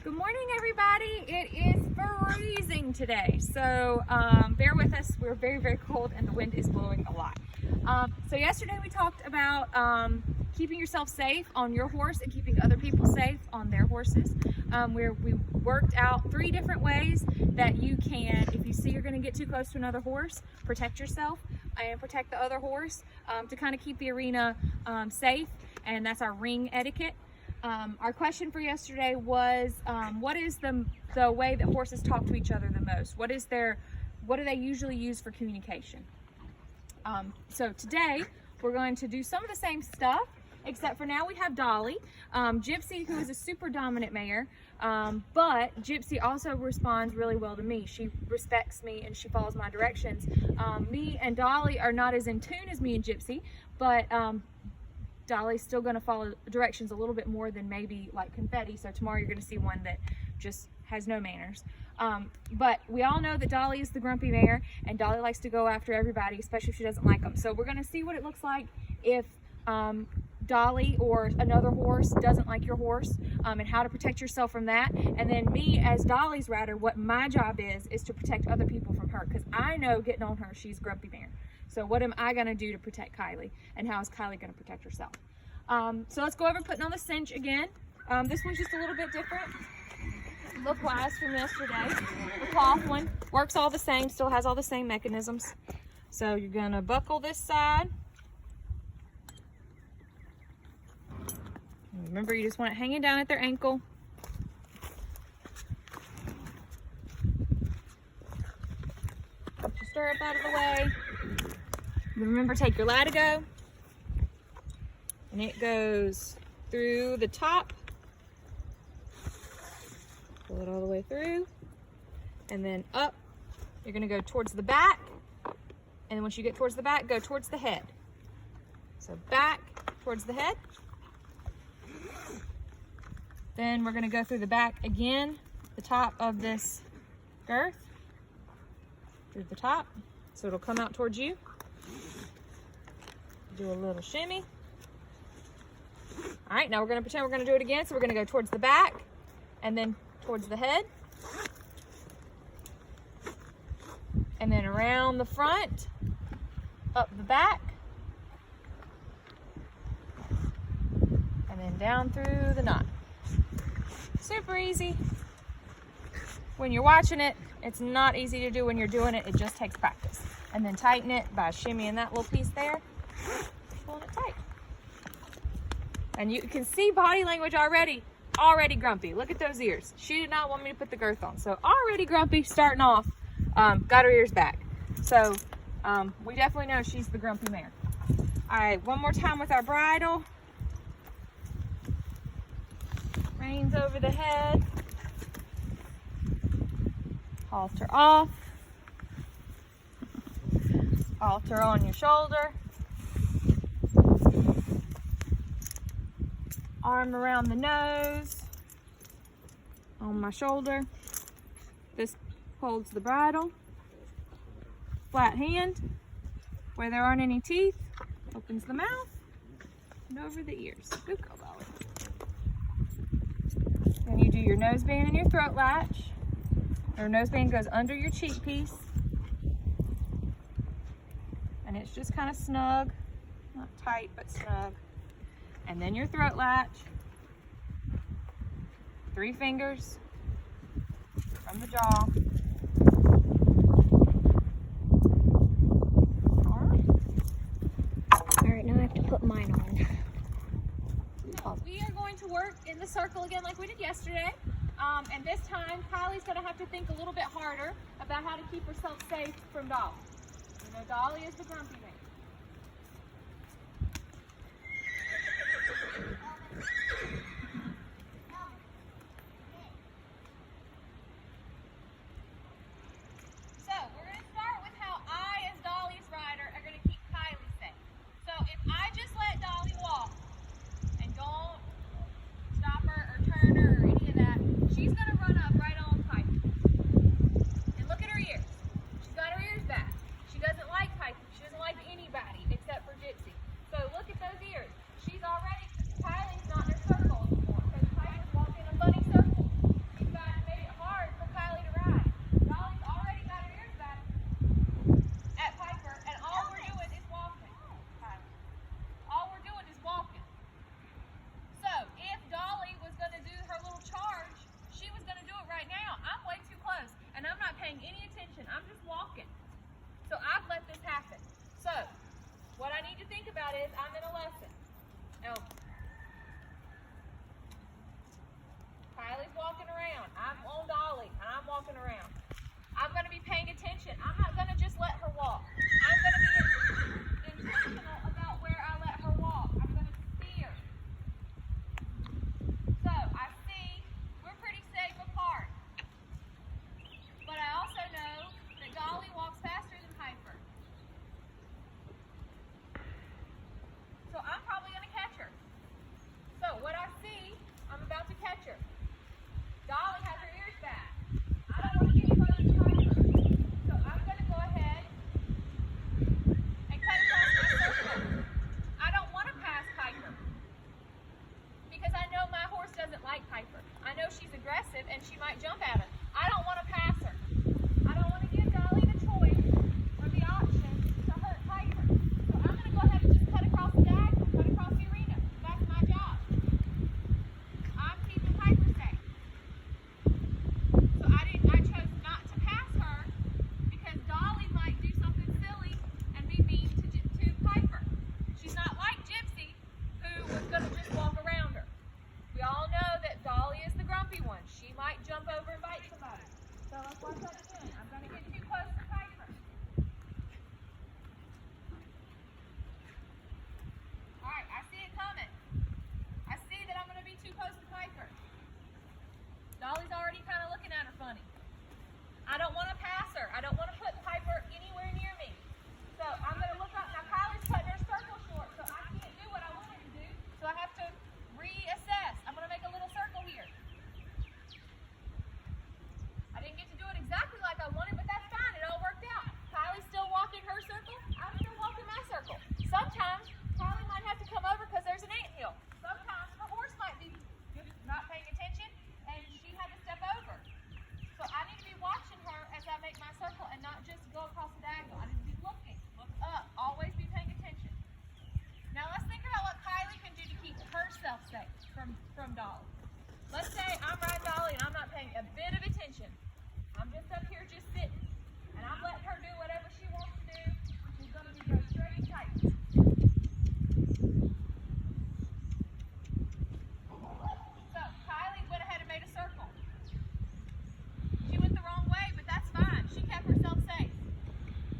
Good morning, everybody. It is freezing today, so bear with us. We're very, very cold and the wind is blowing a lot. So yesterday we talked about keeping yourself safe on your horse and keeping other people safe on their horses. We worked out 3 different ways that you can, if you see you're going to get too close to another horse, protect yourself and protect the other horse to kind of keep the arena safe, and that's our ring etiquette. Our question for yesterday was, what is the way that horses talk to each other the most? What do they usually use for communication? So today we're going to do some of the same stuff, except for now we have Dolly, Gypsy, who is a super dominant mare, but Gypsy also responds really well to me. She respects me and she follows my directions. Me and Dolly are not as in tune as me and Gypsy, but Dolly's still going to follow directions a little bit more than maybe like Confetti. So tomorrow you're going to see one that just has no manners. But we all know that Dolly is the grumpy mare, and Dolly likes to go after everybody, especially if she doesn't like them. So we're going to see what it looks like if Dolly or another horse doesn't like your horse, and how to protect yourself from that. And then me as Dolly's rider, what my job is to protect other people from her, because I know getting on her, she's grumpy mare. So what am I going to do to protect Kylie, and how is Kylie going to protect herself? So let's go over putting on the cinch again. This one's just a little bit different look-wise from yesterday. The cloth one works all the same, still has all the same mechanisms. So you're going to buckle this side. And remember, you just want it hanging down at their ankle. Put your stirrup out of the way. Remember, take your latigo, and it goes through the top. Pull it all the way through, and then up. You're going to go towards the back, and once you get towards the back, go towards the head. So back towards the head. Then we're going to go through the back again, the top of this girth, through the top, so it'll come out towards you. Do a little shimmy. All right, now we're going to pretend we're going to do it again. So we're going to go towards the back and then towards the head. And then around the front, up the back. And then down through the knot. Super easy. When you're watching it, it's not easy to do when you're doing it. It just takes practice. And then tighten it by shimmying that little piece there. Pulling it tight. And you can see body language already grumpy. Look at those ears. She did not want me to put the girth on. So already grumpy starting off, got her ears back. So we definitely know she's the grumpy mare. All right, one more time with our bridle. Reins over the head. Halter off. Halter on your shoulder. Arm around the nose, on my shoulder. This holds the bridle. Flat hand, where there aren't any teeth, opens the mouth, and over the ears. Good girl, Dolly. Then you do your nose band and your throat latch. Your nose band goes under your cheek piece. And it's just kind of snug, not tight, but snug. And then your throat latch, 3 fingers from the jaw. All right, now I have to put mine on. So we are going to work in the circle again like we did yesterday. And this time, Kylie's going to have to think a little bit harder about how to keep herself safe from Dolly. You know, Dolly is the grumpy man. She doesn't like Piper. I know she's aggressive and she might jump at her. I don't want to pass her. I don't want to give Dolly the choice or the option to hurt Piper. So I'm going to go ahead and just cut across the diagonal, cut across the arena. That's my job. I'm keeping Piper safe. So I chose not to pass her because Dolly might do something silly and be mean to Piper. She's not like Gypsy, who was going to just walk around her. We all know that Dolly is the grumpy one. She might jump over and bite somebody. So let's watch that again. I'm going to get too close to Piper. All right, I see it coming. I see that I'm going to be too close to Piper. Dolly's already kind of looking at her funny. I don't want to pass her. I don't want to put Piper anywhere near me. So I'm going to look up. Now Kylie's cutting her circle short, so I can't do what I wanted to do. So I have to reassess. I'm going to make a little circle here. I didn't get to do it exactly like I wanted, but that's fine. It all worked out. Kylie's still walking her circle. I'm still walking my circle. Sometimes Kylie might have to come over because there's an anthill. Sometimes her horse might be just not paying attention and she had to step over. So I need to be watching her as I make my circle and not just go across the diagonal. I need to be looking, look up, always be paying attention. Now let's think about what Kylie can do to keep herself safe from Dolly. Let's say I'm riding Dolly and I'm not paying a bit of attention. I'm just up here just sitting. And I'm letting her do whatever she wants to do, which is going to be go straight and tight. So Kylie went ahead and made a circle. She went the wrong way, but that's fine. She kept herself safe.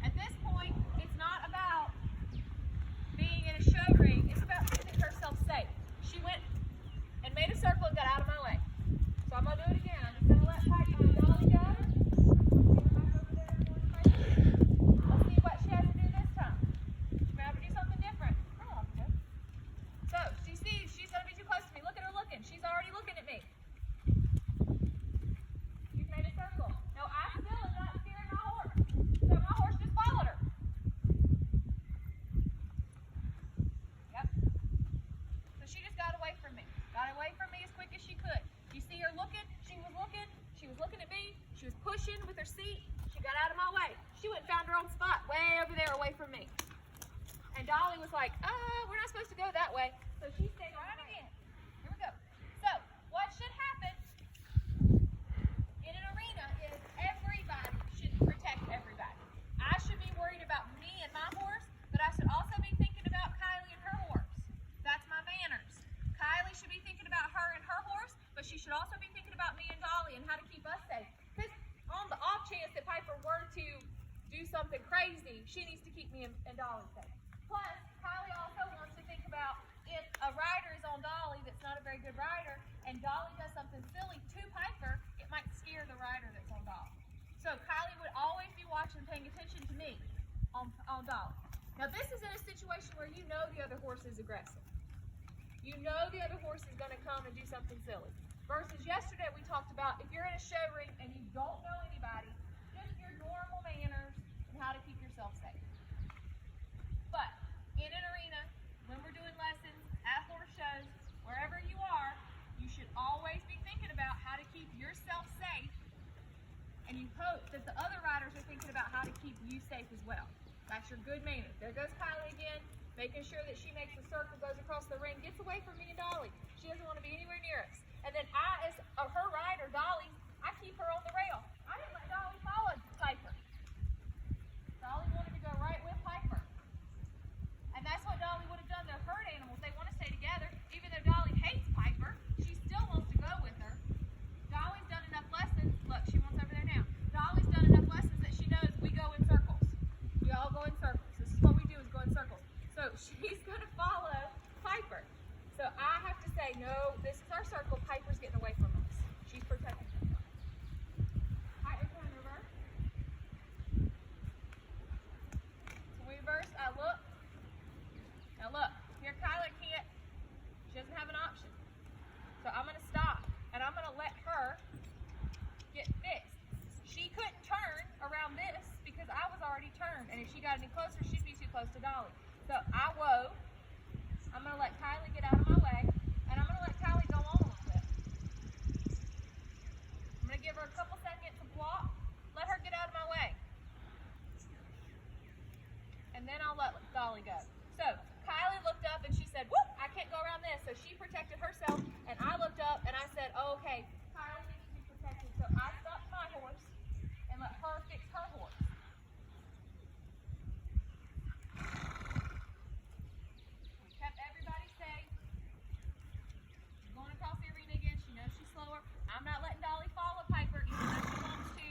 At this point, it's not about being in a show ring. It's about keeping herself safe. She went and made a circle and got out of my way. So I'm going to do it again. I'm just going to let Dolly go. Let's see what she has to do this time. She may have to do something different. So she sees she's going to be too close to me. Look at her looking. She's already looking at me. She's made a circle. No, I still am not steering my horse. So my horse just followed her. Yep. So she just got away from me. Got away from me as quick as she could. You see her looking? She was looking at me. She was pushing with her seat. She got out of my way. She went and found her own spot way over there away from me. And Dolly was like, we're not supposed to go that way. So she stayed right again. Here we go. So what should happen in an arena is everybody should protect everybody. I should be worried about me and my horse, but I should also be thinking about Kylie and her horse. That's my manners. Kylie should be thinking about her and her horse, but she should also be thinking about me and Dolly and how to keep us safe. Because on the off chance that Piper were to do something crazy, she needs to keep me and Dolly safe. Plus, Kylie also wants to think about if a rider is on Dolly that's not a very good rider, and Dolly does something silly to Piper, it might scare the rider that's on Dolly. So Kylie would always be watching, paying attention to me on Dolly. Now this is in a situation where you know the other horse is aggressive. You know the other horse is going to come and do something silly. Versus yesterday we talked about if you're in a show ring and you don't know anybody, just your normal manners and how to keep yourself safe. But in an arena, when we're doing lessons, at horse shows, wherever you are, you should always be thinking about how to keep yourself safe, and you hope that the other riders are thinking about how to keep you safe as well. That's your good manners. There goes Kylie again, making sure that she makes the circle, goes across the ring, gets away from me and Dolly. She doesn't want to be anywhere near us. And then I, as her rider, Dolly, I keep her on the rail. I didn't let Dolly follow Piper. Dolly wanted to go right with Piper. And that's what Dolly would have done. They're herd animals. They want to stay together. Even though Dolly hates Piper, she still wants to go with her. Dolly's done enough lessons. Look, she wants over there now. Dolly's done enough lessons that she knows we go in circles. We all go in circles. This is what we do, is go in circles. So she's going to follow Piper. So I have to say, no, this is our circle. Piper's getting away from us. She's protecting herself. All right, we're going reverse. So we reverse. I look. Now look, here Kylie can't. She doesn't have an option. So I'm going to stop, and I'm going to let her get fixed. She couldn't turn around this because I was already turned, and if she got any closer, she'd be too close to Dolly. So I wove. I'm going to let Kylie get out of my way, and I'm going to let Kylie go Dolly go. So Kylie looked up and she said, whoop, I can't go around this. So she protected herself, and I looked up and I said, oh, okay, Kylie needs to be protected. So I stopped my horse and let her fix her horse. We kept everybody safe. She's going across the arena again. She knows she's slower. I'm not letting Dolly follow Piper, even though she wants to.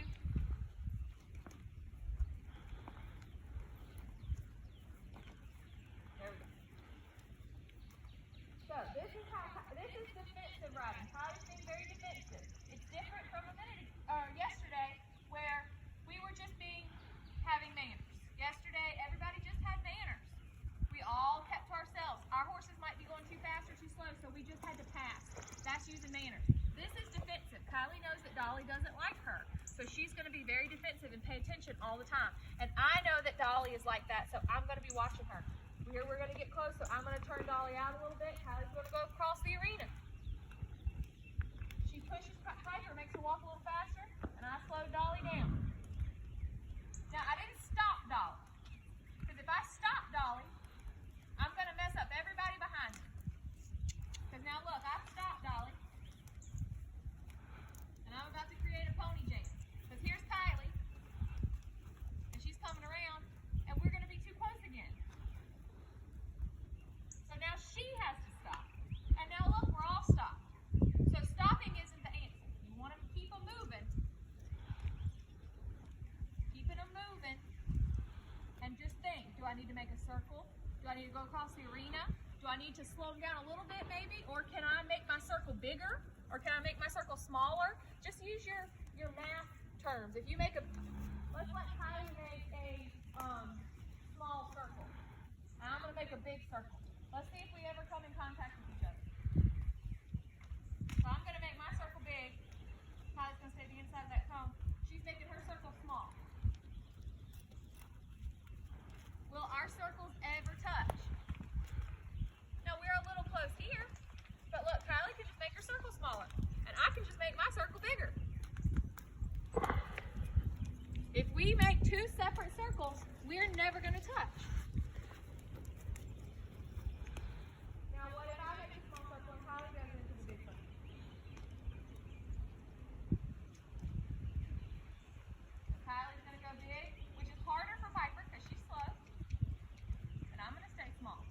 There we go. So this is defensive riding. Kylie's being very defensive. It's different from yesterday where we were just having manners. Yesterday, everybody just had manners. We all kept to ourselves. Our horses might be going too fast or too slow, so we just had to pass. That's using manners. This is defensive. Kylie knows that Dolly doesn't like her, so she's going to be very defensive and pay attention all the time. And I know that Dolly is like that, so I'm going to be watching her. Here we're going to get close, so I'm going to turn Dolly out a little bit. Kylie's going to go across the arena. She pushes Piper, makes her walk a little faster, and I slowed Dolly down. Now, I didn't stop Dolly, because if I stop Dolly, I'm going to mess up everybody behind me. Because now look, I stopped Dolly, and I'm about to create a pony jam. Because here's Kylie, and she's coming around, and we're going to be too close again. So now she has to stop. And now look, we're all stopped. So stopping isn't the answer. You want to keep them moving. Keeping them moving. And just think, do I need to make a circle? Do I need to go across the arena? Do I need to slow them down a little bit maybe? Or can I make my circle bigger? Or can I make my circle smaller? Just use your math terms. If you make let's let Kylie make a small circle. And I'm going to make a big circle. Let's see if we ever come in contact with each other. So I'm going to make my circle big. Kylie's going to stay the inside of that cone. She's making her circle small. Will our circles ever touch? No, we're a little close here. But look, Kylie can just make her circle smaller. And I can just make my circle bigger. If we make two separate circles, we're never going to touch. Now, what if I make a small circle and Kylie goes into the big circle? Kylie's going to go big, which is harder for Piper because she's slow. And I'm going to stay small.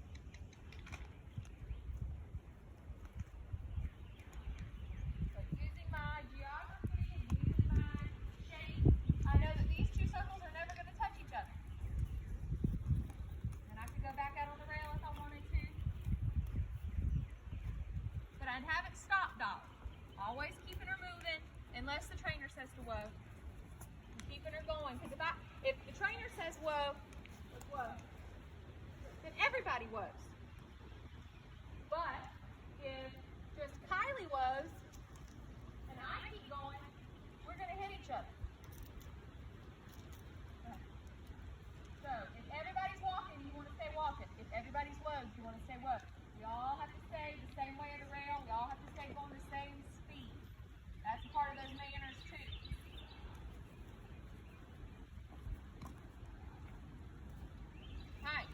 So using my geography and using my shape, I know that these two circles are never going to touch each other. And I could go back out on the rail if I wanted to. But I haven't stopped Dolly. Always keeping her moving unless the trainer says to whoa. I'm keeping her going. Because if the trainer says whoa, then everybody woes. But if just Kylie woes and I keep going, we're going to hit each other. So if everybody's walking, you want to stay walking. If everybody's woes, you want to stay woes. We all have to stay the same way of the rail. We all have to stay going the same speed. That's part of those manners too. Alright,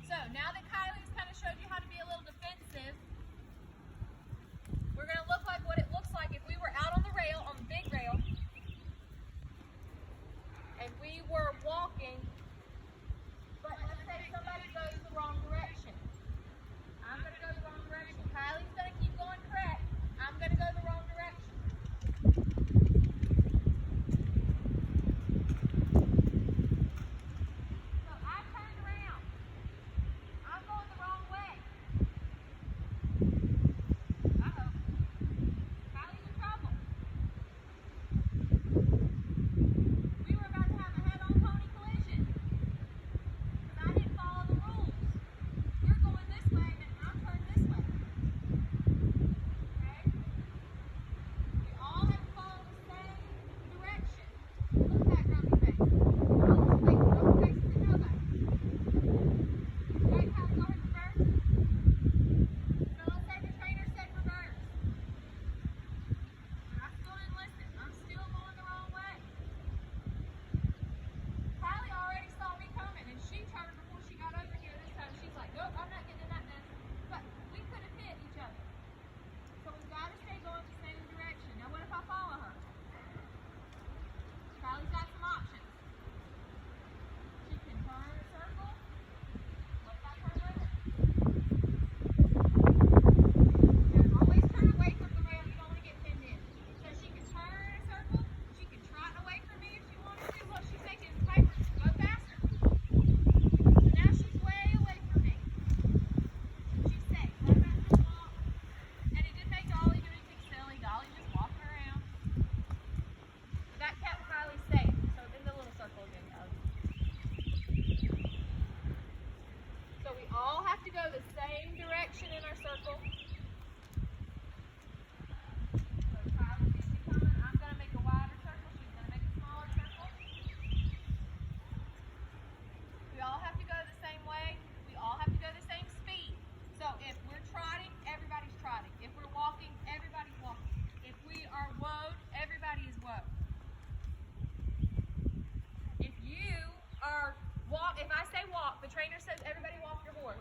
so now that Kylie's kind of showed you how to be a little defensive, we're going to look like go the same direction in our circle. So Kylie sees me coming. I'm going to make a wider circle. She's going to make a smaller circle. We all have to go the same way. We all have to go the same speed. So if we're trotting, everybody's trotting. If we're walking, everybody's walking. If we are woed, everybody is woed. If you are if I say walk, the trainer says everybody walk your horse.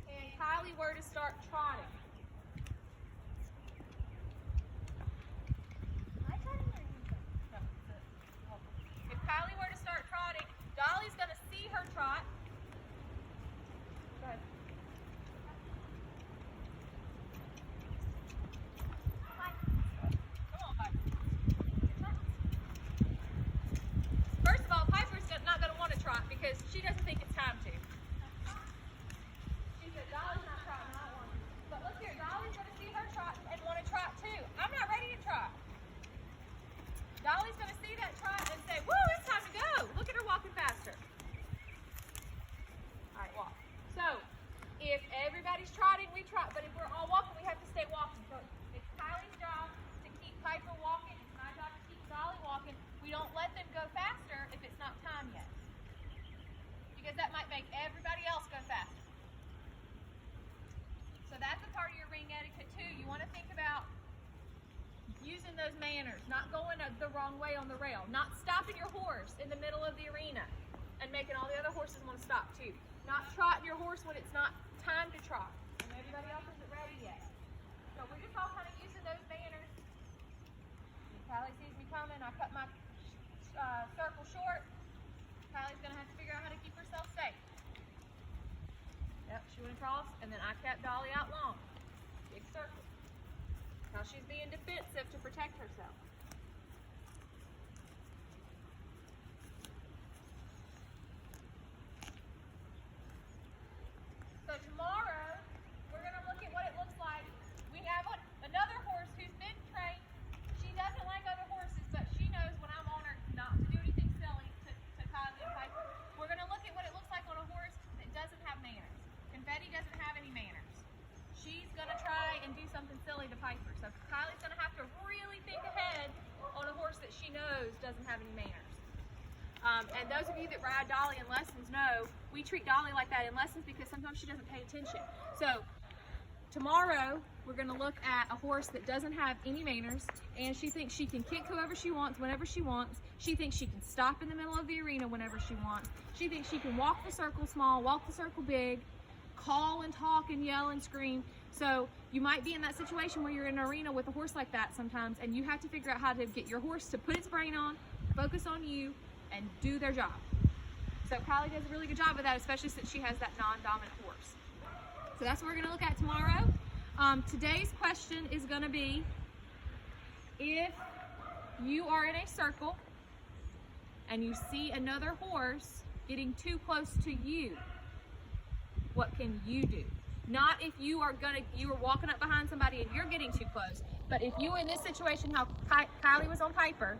And Kylie were to start trotting. If Kylie were to start trotting, Dolly's going to see her trot. Go ahead. Come on, Piper. First of all, Piper's not going to want to trot because she doesn't think it's time to. She said, Dolly's not trotting, I don't want to. But look here, Dolly's going to see her trot and want to trot too. I'm not ready to trot. Dolly's going to see that trot and say, woo, it's time to go. Look at her walking faster. All right, walk. So, if everybody's trotting, we trot. But if we're all walking, we have to stay walking. So, it's Kylie's job to keep Piper walking. It's my job to keep Dolly walking. We don't let them go faster if it's not time yet. Because that might make everybody else go faster. So that's a part of your ring etiquette too. You want to think about using those manners, not going the wrong way on the rail, not stopping your horse in the middle of the arena and making all the other horses want to stop too. Not trotting your horse when it's not time to trot and everybody else isn't ready yet. So we're just all kind of using those manners. Kylie sees me coming, I cut my circle short. Kylie's going to have to figure out how to keep herself safe. Yep, she went across, and then I kept Dolly out long. Big circle. Now she's being defensive to protect herself. So tomorrow, we're going to look at what it looks like. We have another horse who's been trained. She doesn't like other horses, but she knows when I'm on her not to do anything silly to Kylie and Piper. We're going to look at what it looks like on a horse that doesn't have manners. Confetti doesn't have any manners. She's going to try and do something silly to Piper. So Kylie's going to have to really think ahead on a horse that she knows doesn't have any manners. And those of you that ride Dolly in lessons know we treat Dolly like that in lessons because sometimes she doesn't pay attention. So tomorrow we're going to look at a horse that doesn't have any manners, and she thinks she can kick whoever she wants whenever she wants. She thinks she can stop in the middle of the arena whenever she wants. She thinks she can walk the circle small, walk the circle big, call and talk and yell and scream. So you might be in that situation where you're in an arena with a horse like that sometimes, and you have to figure out how to get your horse to put its brain on, focus on you, and do their job. So Kylie does a really good job of that, especially since she has that non-dominant horse. So that's what we're going to look at tomorrow. Today's question is going to be, if you are in a circle and you see another horse getting too close to you, what can you do? Not if you are walking up behind somebody and you're getting too close, but if you in this situation, how Kylie was on Piper,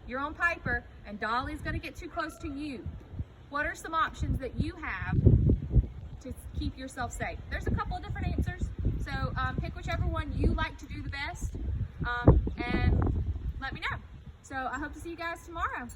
you're on Piper, and Dolly's going to get too close to you. What are some options that you have to keep yourself safe? There's a couple of different answers, so pick whichever one you like to do the best, and let me know. So I hope to see you guys tomorrow.